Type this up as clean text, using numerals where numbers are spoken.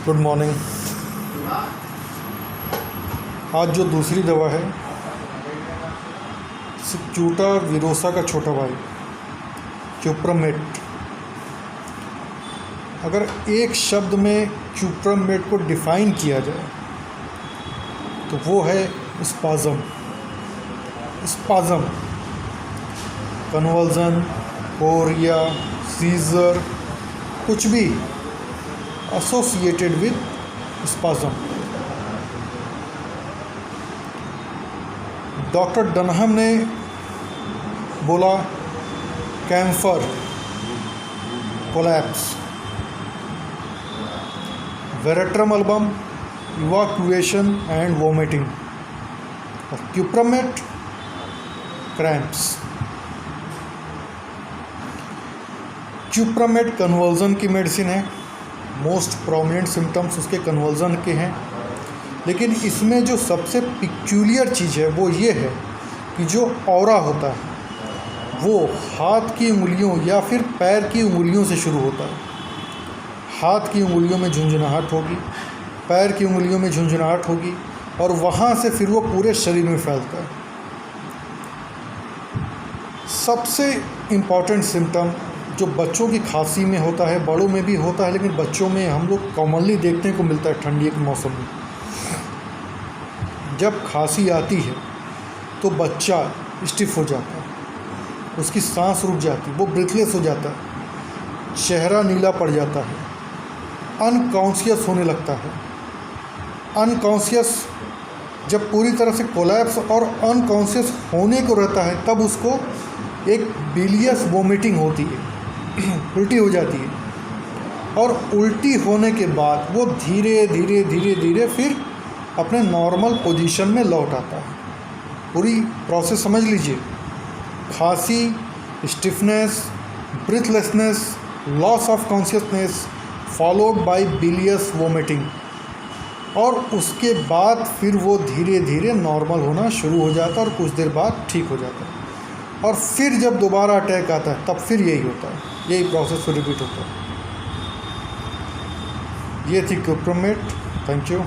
Good morning. आज जो दूसरी दवा है सिक्यूटा विरोसा का छोटा भाई क्यूप्रमेट। अगर एक शब्द में क्यूप्रमेट को डिफाइन किया जाए तो वो है स्पाज़म। कन्वल्जन, कोरिया, सीजर, कुछ भी एसोसिएटेड विद स्पाज़म। डॉक्टर डनहम ने बोला कैम्फर, कोलैप्स, वेरेट्रमल्बम, इवाक्यूएशन एंड वोमिटिंग, और क्यूप्रमेट क्रैम्प्स। क्यूप्रमेट कन्वर्जन की मेडिसिन है। मोस्ट प्रोमिनेंट सिम्टम्स उसके कन्वर्जन के हैं, लेकिन इसमें जो सबसे पिक्यूलियर चीज़ है वो ये है कि जो ऑरा होता है वो हाथ की उंगलियों या फिर पैर की उंगलियों से शुरू होता है। हाथ की उंगलियों में झुंझुनाहट होगी, पैर की उंगलियों में झुंझुनाहट होगी, और वहाँ से फिर वो पूरे शरीर में फैलता है। सबसे इम्पॉर्टेंट सिम्टम जो बच्चों की खांसी में होता है, बड़ों में भी होता है, लेकिन बच्चों में हम लोग कॉमनली देखने को मिलता है ठंडी के मौसम में। जब खांसी आती है तो बच्चा स्टिफ हो जाता है, उसकी सांस रुक जाती है, वो ब्रीथलेस हो जाता है, चेहरा नीला पड़ जाता है, अनकॉन्शियस होने लगता है। अनकॉन्शियस जब पूरी तरह से कोलैप्स और अनकॉन्शियस होने को रहता है तब उसको एक बिलियस वोमिटिंग होती है, उल्टी हो जाती है, और उल्टी होने के बाद वो धीरे धीरे फिर अपने नॉर्मल पोजीशन में लौट आता है। पूरी प्रोसेस समझ लीजिए। खांसी, stiffness, breathlessness, loss of consciousness followed by bilious vomiting, और उसके बाद फिर वो धीरे धीरे नॉर्मल होना शुरू हो जाता है और कुछ देर बाद ठीक हो जाता है। और फिर जब दोबारा अटैक आता है तब फिर यही होता है, यही प्रोसेस रिपीट होता है। ये थी क्यूप्रमेट। Thank you.